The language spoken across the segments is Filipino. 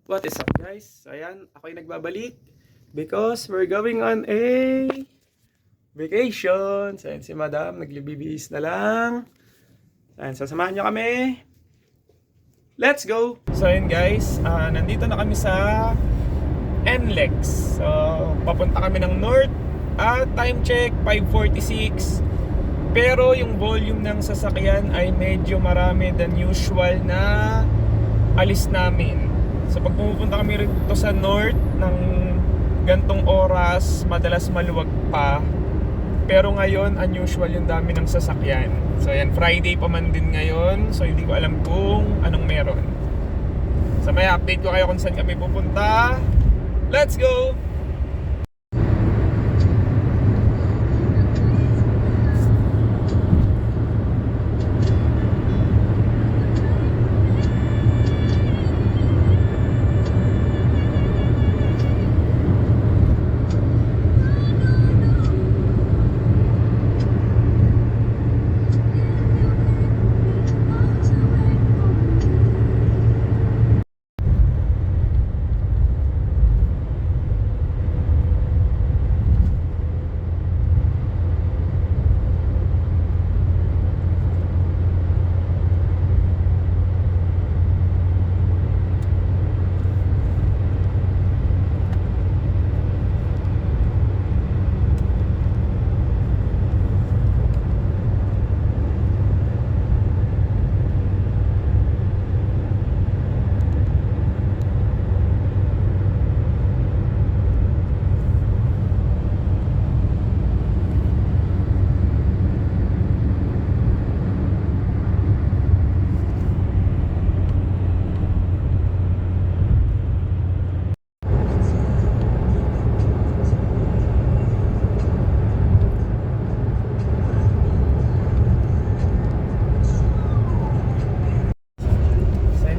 What is up guys? Ayan, ako'y nagbabalik because we're going on a vacation. So ayan si Madam, naglibibihis na lang. Ayan, sasamahan nyo kami. Let's go! So ayan guys, nandito na kami sa NLEX. So papunta kami ng North at time check 5:46. Pero yung volume ng sasakyan ay medyo marami than usual na alis namin. So pag pumupunta kami rito sa North ng gantong oras, madalas maluwag pa. Pero ngayon, unusual yung dami ng sasakyan. So yan, Friday pa man din ngayon. So hindi ko alam kung anong meron. So may update ko kayo kung saan kami pupunta. Let's go!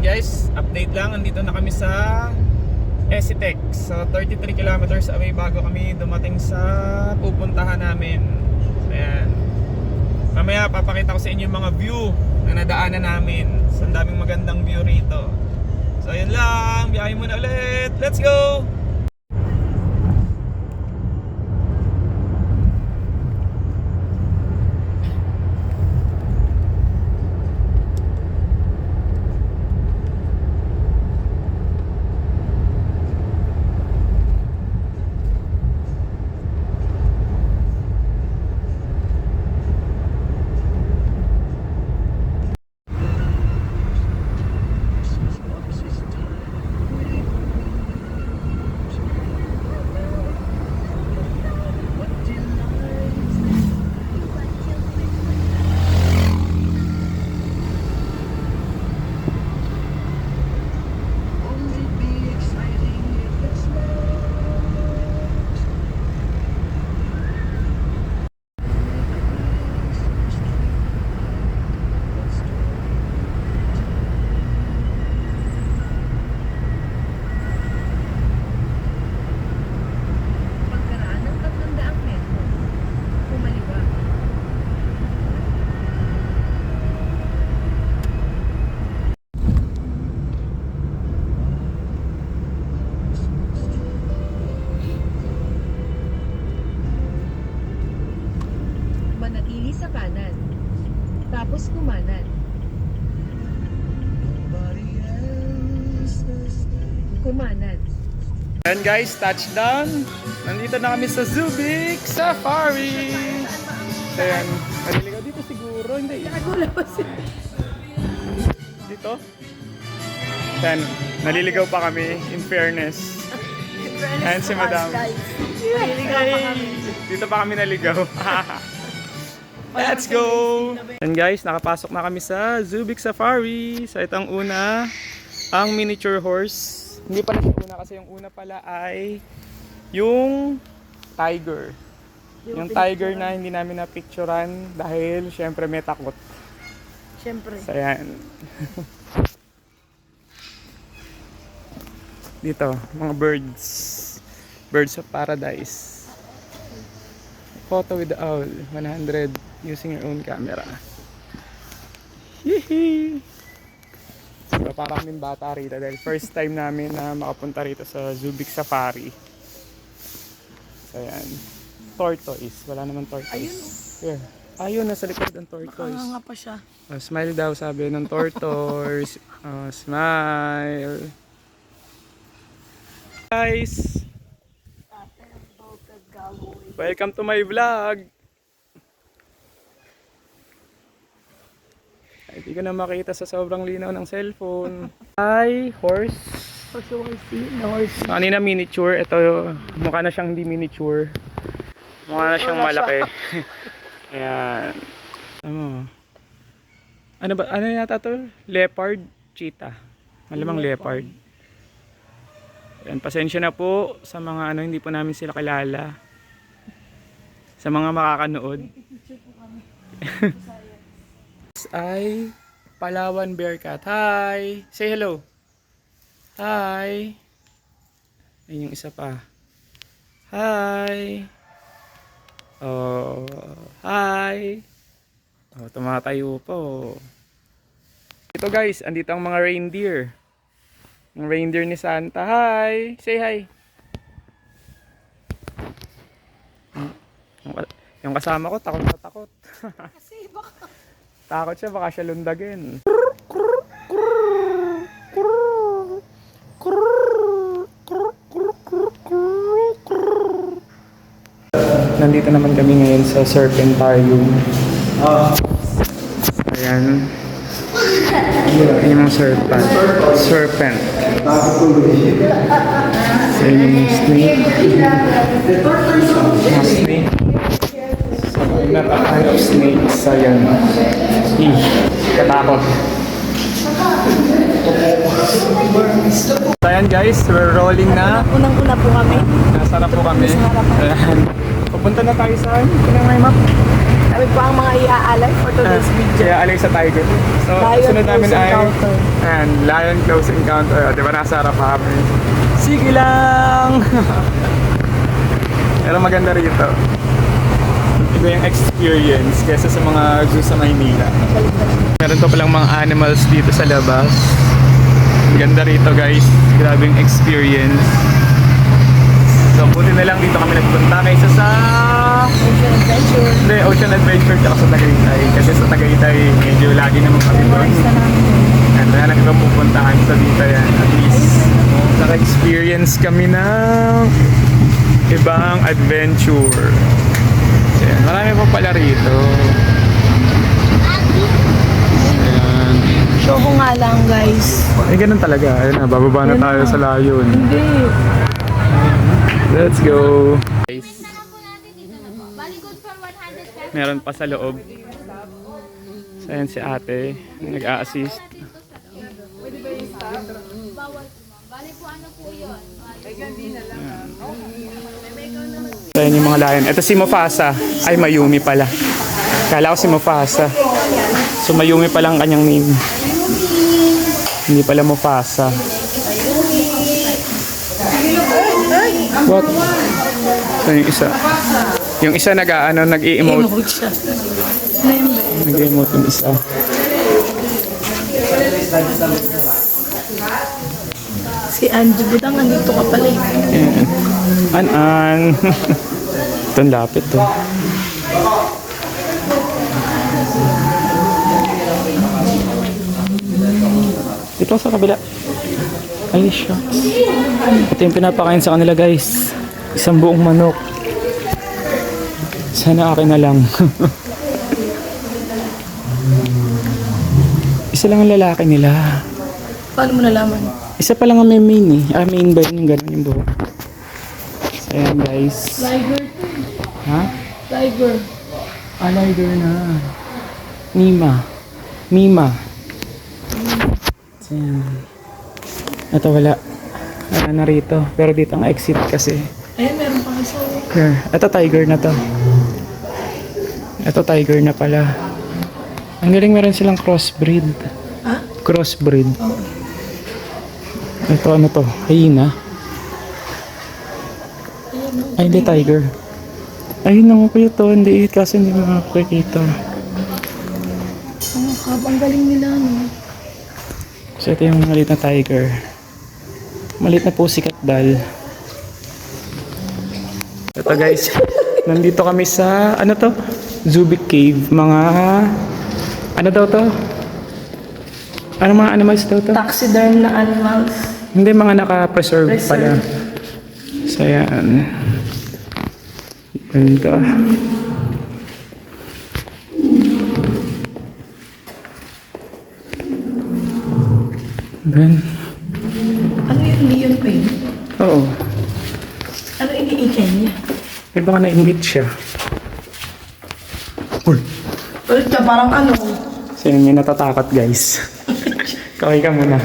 Guys, update lang, andito na kami sa Esitex. So 33 kilometers away bago kami dumating sa pupuntahan namin. Ayan. Mamaya papakita ko sa inyo yung mga view na nadaanan namin. So ang daming magandang view rito. So ayun lang, biyahe muna ulit. Let's go! Manatili sa kanan, tapos kumanan. Kumanan. And guys, touchdown! Nandito na kami sa Zubik Safari! Ayan, naliligaw dito siguro, hindi. Dito? Ayan, naliligaw pa kami, in fairness. Ayan si Madam. Naliligaw pa kami. Dito pa kami naligaw. Let's go! And guys, nakapasok na kami sa Zubik Safari. So itong una, ang miniature horse. Hindi pala yung una kasi yung una pala ay yung tiger. Yung tiger na hindi namin na-picturean dahil syempre may takot. Siyempre. So ayan. Dito, mga birds. Birds of paradise. Photo with the owl, 100 using your own camera. Hihi! So, para kaming bata rito dahil first time namin na makapunta rito sa Zubik Safari. So, ayan. Tortoise. Wala naman tortoise. Ayun. Here. Ayun, nasa likod ang tortoise. Nga pa siya. Smile daw, sabi ng tortoise. Smile. Guys, welcome to my vlog. Ay, di ko na makita sa sobrang linaw ng cellphone. Hi, horse. Kanina miniature. Ito, mukha na siyang hindi miniature. Mukha na siyang malaki. Ayan. Ano ba? Ano yata to? Leopard? Cheetah. Malamang leopard. Ayan, pasensya na po sa mga hindi po namin sila kilala. Sa mga makakanood. Ay Palawan Bearcat. Hi! Say hello. Hi! Ayun yung isa pa. Hi! Oh, hi! Oh, tumatayo po. Ito guys, andito ang mga reindeer. Ang reindeer ni Santa. Hi! Say hi! Yung kasama ko, takot na takot. Kasi baka... Takot siya, baka siya lundagin. Nandito naman kami ngayon sa Serpentarium. Ayan. Ayan yung serpent. Serpent. Ayan yung snake. Mga snake. Not of snakes. Ayan. Katakot. So ayan guys, we're rolling na. Unang-una po kami. Nasarap po kami. Ayan. Pupunta na tayo sa may map. Kami po ang mga iaalay for today's video. Kaya alay sa tiger. So, Lion sunod namin Close ay Encounter. and lion close encounter. Di ba nasa harap pa kami? Sige lang! Pero maganda rito. Iba yung experience kaysa sa mga zoo sa Maynila. Meron pa palang mga animals dito sa labas. Ganda rito guys. Grabe yung experience. So, buti na lang dito kami nagpunta kaysa sa Ocean Adventure. hindi, Ocean Adventure tsaka sa Tagaytay. Kasi sa Tagaytay, medyo lagi naman kami doon. Memories na namin. And wala nang ibang pupuntahan sa dito yan. At least, naka-experience kami ng ibang adventure. Ayan, marami pa pala rito. Ayan. Show ko nga lang guys. Eh, ganun talaga. Ayun na, bababa na tayo sa layon. Hindi. Let's go! Guys, Bali good for 100 pesos. meron pa sa loob. So, ayan si ate, nag-a-assist. Bali po ano po yun? So, ayan yung mga lion. Ito si Mufasa. Ay, Mayumi pala. Kala ko si Mufasa. So, Mayumi pala ang kanyang name. Hindi pala Mufasa. What? So, yung isa. Yung isa nag-i-emote. Emote siya. Nag-i-emote yung isa. Si Angie Budang, andito ka pala eh. Ayan. An-an. Ito ang lapit to. Dito sa kabila. Ay, shucks. Ito yung pinapakain sa kanila guys. Isang buong manok. Sana akin na lang. Isa lang ang lalaki nila. Paano mo nalaman? Isa pa lang ang may main eh. Main ba yun yung gano'n yung buhok? So, ayan guys. Tiger. Ha? Tiger. Liger na. Mima. So, ayan. Ito wala. Wala na rito. Pero dito ang exit kasi. Ayun, meron pa isa. Here. Ito tiger na to. Ito tiger na pala. Ang galing, meron silang crossbreed. Ha? Crossbreed. Ito ano to? Hyena. Ay, hindi tiger. Ayun ang cute to. Hindi kasi hindi makakita. Oh, habang galing nila, no? So ito yung maliit na tiger. Maliit na pussycat doll. Ito guys, nandito kami sa, ano to? Zubik Cave. Mga, ano daw to? Ano mga animals daw to? Taxiderm na animals. Hindi, mga naka-preserve pala. So yan. Ganito. Ben. Ano yung leon pa yun? Oo. Ano iniikan niya? May baka na-ingit siya. Uy. Ulit ka parang ano? So yun, may natatakot guys. Kaway ka muna.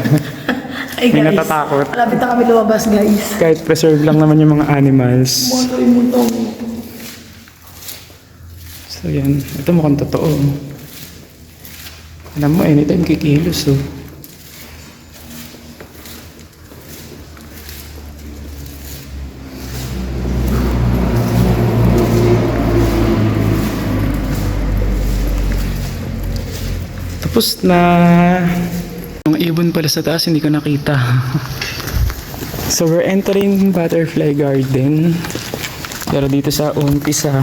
Ay May guys, natatakot. malapit na kami lumabas guys. Kahit preserve lang naman yung mga animals. Motoy mo to. So yan, ito mukhang totoo. Alam mo, anytime kikilos oh. Tapos na. Mga ibon pala sa taas, hindi ko nakita. So we're entering Butterfly Garden. Pero dito sa umpisa,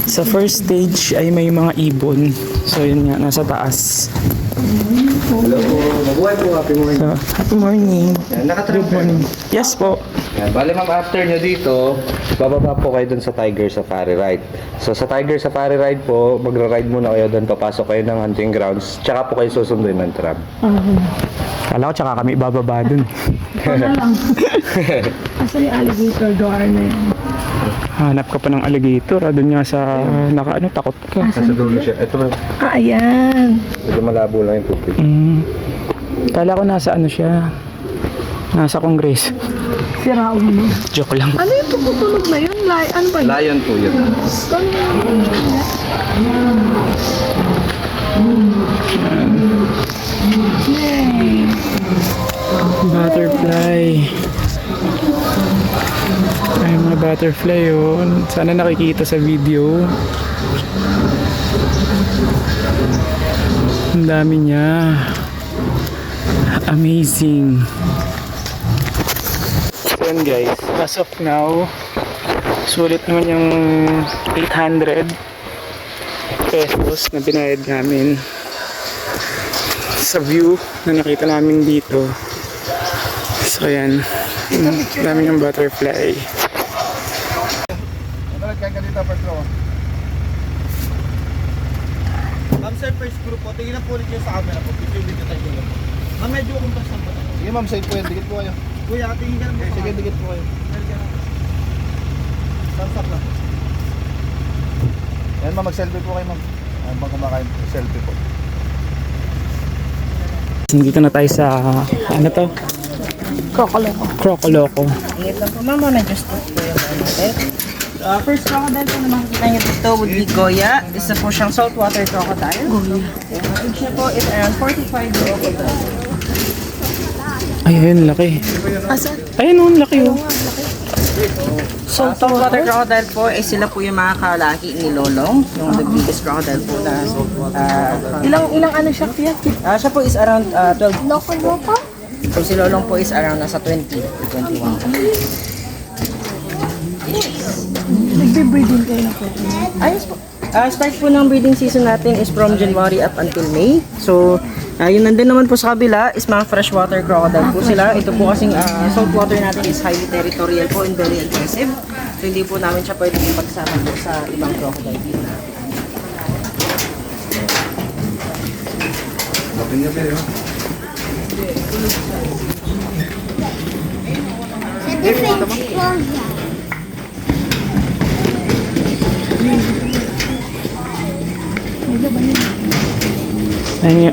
sa first stage ay may mga ibon. So yun nga, nasa taas. Hello po. Mabuhay po. Happy morning. So, happy morning. Nakatrip Good morning. Yes po. Yan. Bale ma'am, after nyo dito, bababa po kayo dun sa Tiger Safari Ride. So sa Tiger Safari Ride po, magra-ride muna kayo dun, papasok kayo ng hunting grounds, tsaka po kayo susunduin ng tram. Kala ko tsaka kami bababa dun. Ano lang. Asa yung alligator door na yun? Hanap ka pa ng alligator. Doon nga sa nakaano, takot ka. Nasa dulo siya. Ito ma'am, Ah, ayan. medyo malabo lang yung tubig. Kala ko nasa ano siya. Nasa Congress. Si Raul. Joke lang. Ano yung tumutunog na yun? Ano ba yun? Lion po yun. Butterfly. Ay, mga butterfly yun. Sana nakikita sa video. Ang dami niya. Amazing. So yun guys, as of now, sulit naman yung 800 pesos na binayad namin sa view na nakita namin dito. So yan, dami ng butterfly. Ma'am sir, first group po, tingnan po ulit kayo sa camera po. Picture video tayo ulit. Ma'am, medyo kumpas lang po. Sige ma'am, save po yan. Dikit po kayo. Kuya, tingin ka lang po. Sige, dikit po kayo. Thumbs up lang. Yan ma'am, mag-selfie po kayo ma'am. Ayan bang kumakain po, selfie po. Dito na tayo sa, ano to? Krokoloko. Krokoloko. Ingit lang po mama, medyo stop po yung ano natin. First crocodile po na makikita nyo dito would be Goya. Isa po siyang saltwater crocodile. Goya. Yung age niya po is around 45 years old. Ay, ayun, laki. Asan? Ayun, oh, laki oh. Saltwater crocodile po, sila po yung mga kalaki ni Lolong. Yung the biggest crocodile po na saltwater. Ilang ano siya, Pia? Siya po is around 12. Loko-loko? So si Lolong po is around nasa 20 to 21. Nagbe-breeding kayo na po. Ayos po. Start po ng breeding season natin is from January up until May. So, yung nandun naman po sa kabila is mga freshwater crocodile po sila. Ito po kasing saltwater natin is highly territorial po and very aggressive. So, hindi po namin siya pwedeng ipagsama po sa ibang crocodile dito. Sa defense Korea.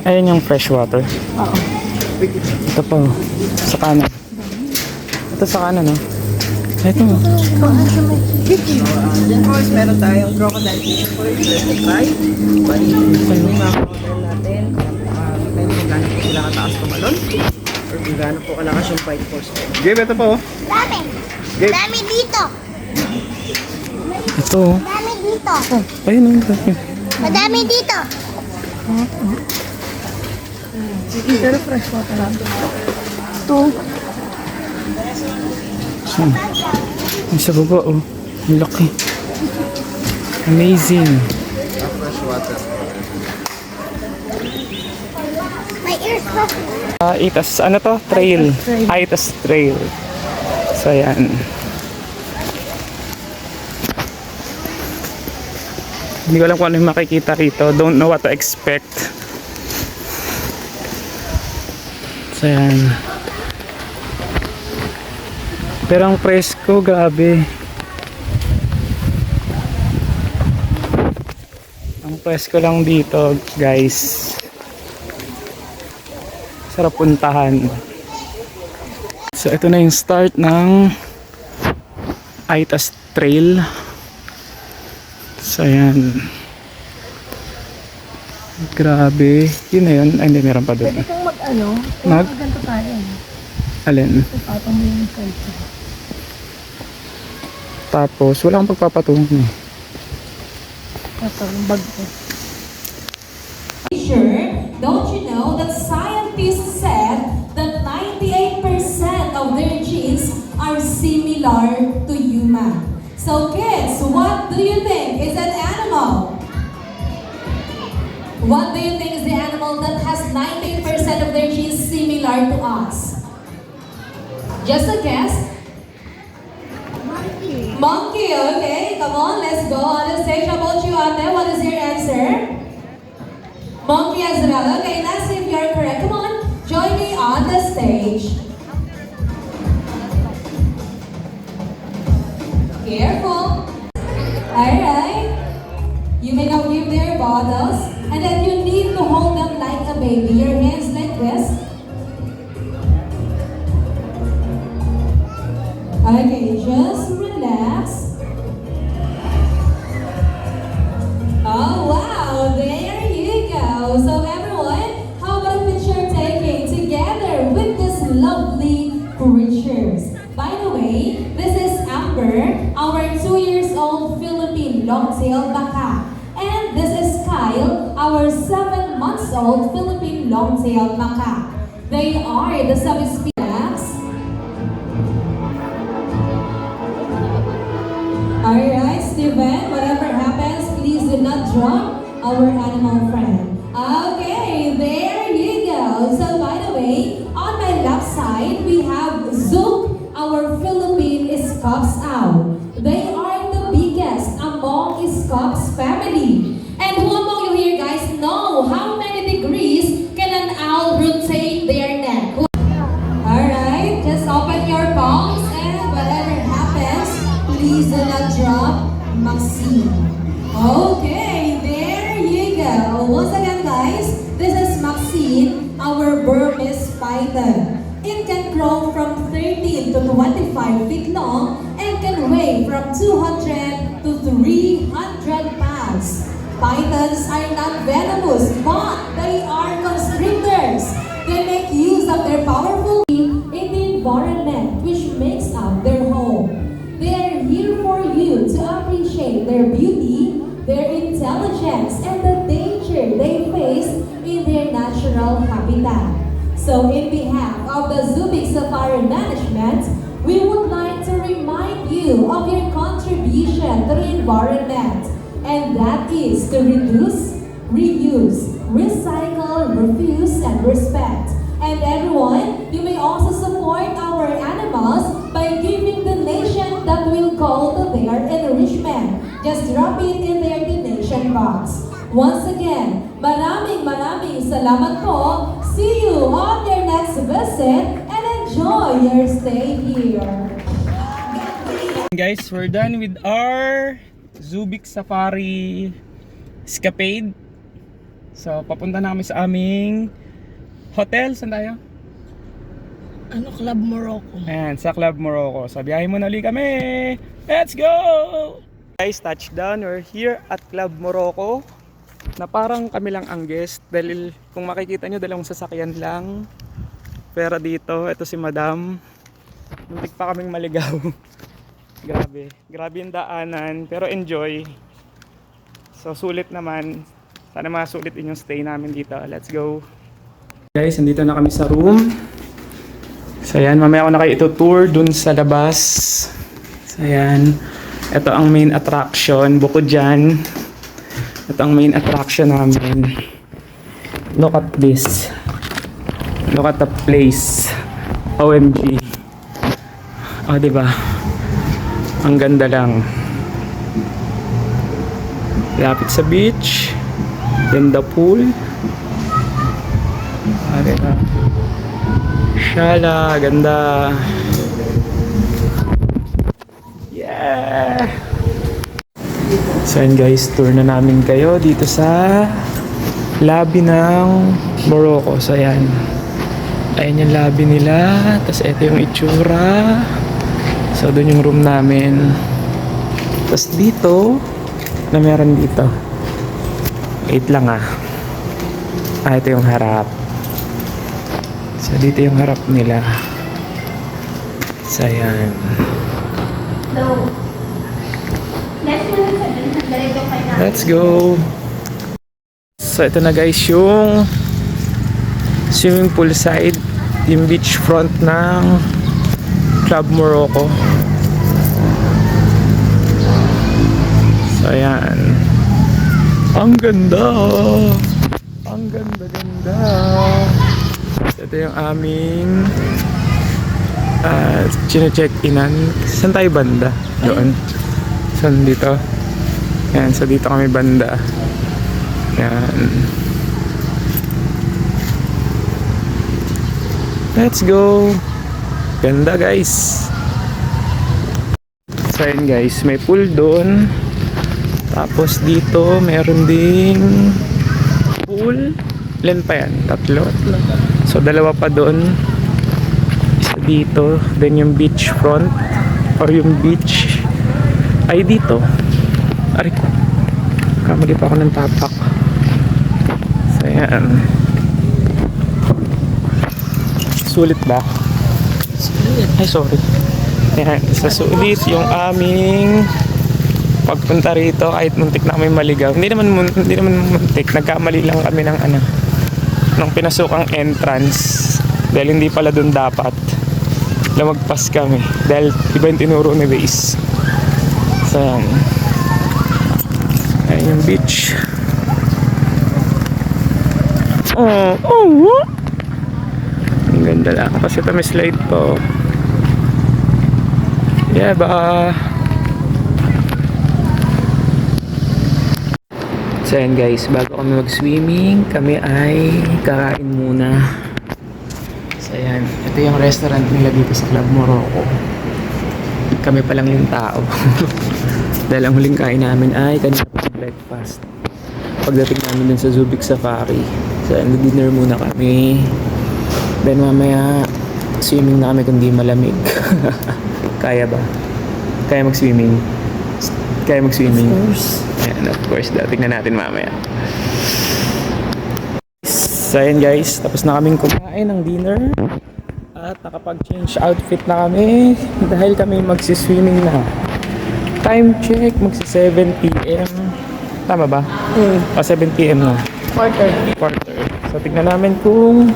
Ayun yung freshwater. Oo. Ito pa oh. Sa kanan. Ito sa kanan oh. Ito oh. Diyan po is meron tayong crocodile fish po. Bali, yung mga crocodile natin. Depende kung gaano po sila kataas tumalon. Or kung gaano po kalakas yung fight force po. Game, ito po oh. Dami. Dami dito. Ito oh. Dami dito. Ayun oh. Madami dito. Pero fresh water lang. Ito. Ang sa baba, oh. Ang laki. Amazing. Itas, ano to? Trail. Itas Trail. So, yan. Hindi ko alam kung ano yung makikita rito. Don't know what to expect. So, yan. Pero ang presko, grabe. Ang presko lang dito, guys. Sarap puntahan. So, ito na yung start ng Itas Trail. So, ayan. Grabe. Yun na yun. Ay, hindi. Meron pa doon. Pwede kang mag-ano? Ganito tayo. Alin? Patong mo yung cellphone. Tapos, wala kang pagpapatungan eh. Ito, yung bag ko. Sure, don't you know that scientists said that 98% of their genes are similar to human? So kids, what do you think is an animal? What do you think is the animal that has 98% of their genes similar to us? Just a guess. Monkey, okay. Come on, let's go on the stage. How about you, Ate? What is your answer? Monkey as well. Okay, let's see if you're correct. Come on, join me on the stage. Careful. Alright. You may now give their bottles, and then you need to hold them like a baby. Your hands like this. Okay, just relax. Oh wow, there you go. So everyone, how about a picture taking together with these lovely creatures? By the way, this is Amber, our 2-year-old Philippine long-tailed macaque. And this is Kyle, our 7-month-old Philippine long-tailed macaque. They are the subspecies. Alright, Steven, whatever happens, please do not drop our animal friend. Okay, there you go. So by the way, on my left side, we have Zook, our Philippine Scops owl. They are the biggest among Scops family. And who among you here guys know how many degrees can an owl rotate their neck? Alright, just open your palms and whatever happens, please do not drop Maxine. Okay, there you go. Once again guys, this is Maxine, our Burmese python. It can grow from 13 to 25 feet long and can weigh from 200 to 300 pounds. Pythons are not venomous, but they are constrictors. They make use of their powerful in the environment which makes up their home. They are here for you to appreciate their beauty, their intelligence, and the danger they face in their natural habitat. So in behalf of the Zubik Safari Management, we would like to remind you of your contribution to the environment, and that is to reduce, reuse, recycle, refuse, and respect. And everyone, you may also support our animals by giving donation that will go to their enrichment. Just drop it in their donation box. Once again, maraming salamat po. See you on your next visit and enjoy your stay here. Guys, we're done with our Zubik Safari escapade. So, papunta na kami sa aming hotel. Saan tayo? Ano, Club Morocco. Ayan, sa Club Morocco. So, biyahe muna ulit kami. Let's go! Guys, touchdown. We're here at Club Morocco. Na parang kami lang ang guest. Dahil kung makikita nyo, dalawang sasakyan lang. Pero dito, ito si Madam. Muntik pa kaming maligaw. Grabe. Grabe yung daanan. Pero enjoy. So, sulit naman. Sana masulit din yung stay namin dito. Let's go. Guys, nandito na kami sa room. So ayan, mamaya ako na kayo ito-tour dun sa labas. So ayan, ito ang main attraction. Bukod dyan, ito ang main attraction namin. Look at this. Look at the place. OMG. O, diba? Ang ganda lang. Lapit sa beach. Then the pool. Diba? Shala, ganda. Yeah! So yun guys, tour na namin kayo dito sa lobby ng Morocco. So ayan. Ayan yung lobby nila. Tapos ito yung itsura. So doon yung room namin. Tapos dito, na meron dito. Wait lang ah. Ito yung harap. So dito yung harap nila. So ayan. Let's go! So ito na guys yung swimming pool side, yung beach front ng Club Morocco. So ayan. Ang ganda! Ang ganda-ganda! So, ito yung aming chine-check-inan. Saan tayo banda? Doon. Saan dito? Ayan, so dito kami banda. Ayan. Let's go! Ganda guys! So ayan guys, may pool doon. Tapos dito, meron ding pool. Ilan pa yan? Tatlo. So dalawa pa doon. Isa dito. Then yung beach front. Or yung beach ay dito. Aray ko. Kamali pa ako ng tapak. So ayan. Sulit ba? Ay sorry. Ayan. Sa sulit yung aming pagpunta rito, kahit muntik na kami maligaw. Hindi naman muntik. Nagkamali lang kami ng nung pinasukang entrance. Dahil hindi pala dun dapat. Lumagpas kami. Dahil iba yung tinuro ni Waze. So, ayan yung beach. Oh. Ang ganda lang. Kasi ito may slide po. Yeah, ba? So ayan guys, bago kami mag-swimming, kami ay kakain muna. So ayan, ito yung restaurant nila dito sa Club Morocco. Kami pa lang yung tao. Dahil ang huling kain namin ay kanina pa breakfast. Pagdating namin dun sa Zubik Safari. So ayan, dinner muna kami. Then mamaya, swimming na kami kung di malamig. Kaya ba? Kaya mag-swimming? Kaya mag-swimming? Of course. Ayan, of course. Tingnan natin mamaya. So ayan guys, tapos na kaming kumain ng dinner. At nakapag-change outfit na kami. Dahil kami magsiswimming na. Time check, magsi 7 PM. Tama ba? 7 PM na. Quarter. So tignan namin kung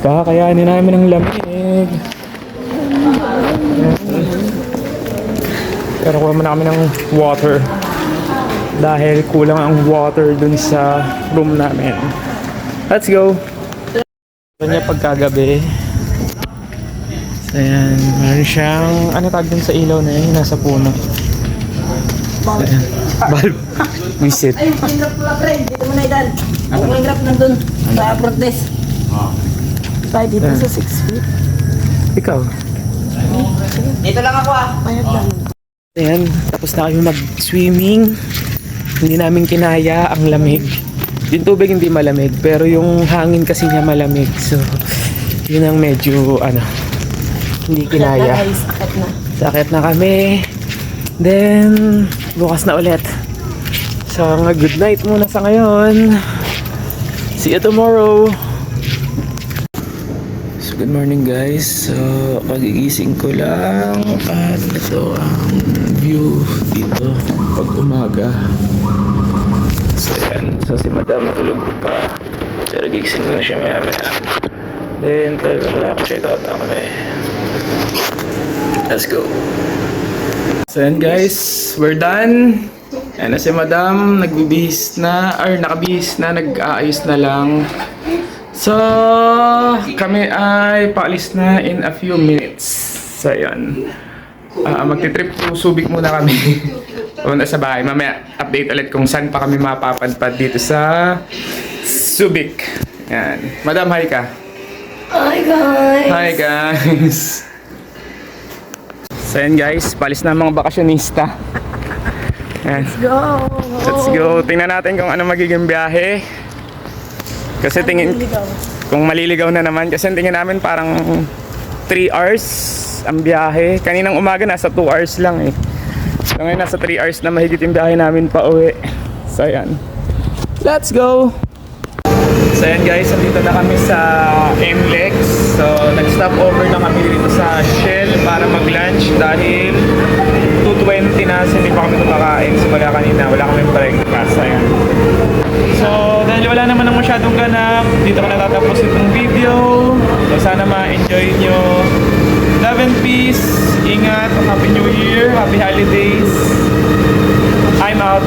kakayanin namin ng lamig. Pero kuha muna kami ng water. Dahil kulang ang water dun sa room namin. Let's go! Ito niya pagkagabi. So ayan, meron siyang, ano tawag dun sa ilaw na yun, nasa puno. Ayan, bulb. Visit. Ay, yung graph pala, friend. Dito mo na idan. Yung graph nandun sa front desk. Tayo dito sa 6 feet. Ikaw? Dito lang ako Payag lang. Ayan, tapos na kami mag-swimming. Hindi namin kinaya ang lamig. Yung tubig hindi malamig, pero yung hangin kasi niya malamig. So, yun ang medyo, hindi kinaya. Sakit na kami. Then, bukas na ulit. So, good night muna sa ngayon. See you tomorrow. So, good morning guys. So, pagigising ko lang. At ito ang view dito pag umaga. So, yan. So, si Madam natulog pa. Pero gigising ko na siya maya-maya. Then, 12 o'clock, check out na kami. Let's go. So yan guys, we're done. Ayan na si Madam, nagbibihis na, or nakabihis na, nag-aayos na lang. So, kami ay paalis na in a few minutes. So yan. Magti-trip to Subic muna kami. Pumunta sa bahay. Mamaya update ulit kung saan pa kami mapapadpad dito sa Subic. Yan. Madam, hi ka. Hi guys! Hi guys! So yan guys, palis na ang mga bakasyonista. Yan. Let's go! Let's go. Tingnan natin kung ano magiging biyahe. Kasi tingin, kung maliligaw na naman. Kasi tingin namin parang 3 hours ang biyahe. Kaninang umaga nasa 2 hours lang eh. So ngayon nasa 3 hours na mahigit yung biyahe namin pa uwi. So yan. Let's go! So yan guys, nandito na kami sa NLEX. So nag-stop over na kami dito sa Shell para mag-lunch dahil 2:20 na, so hindi pa kami kumakain. So wala kanina, wala kami breakfast. Ayan. So dahil wala naman ng masyadong ganap, dito ko natatapos itong video. So sana ma-enjoy nyo. Love and peace. Ingat. Happy New Year. Happy holidays. I'm out.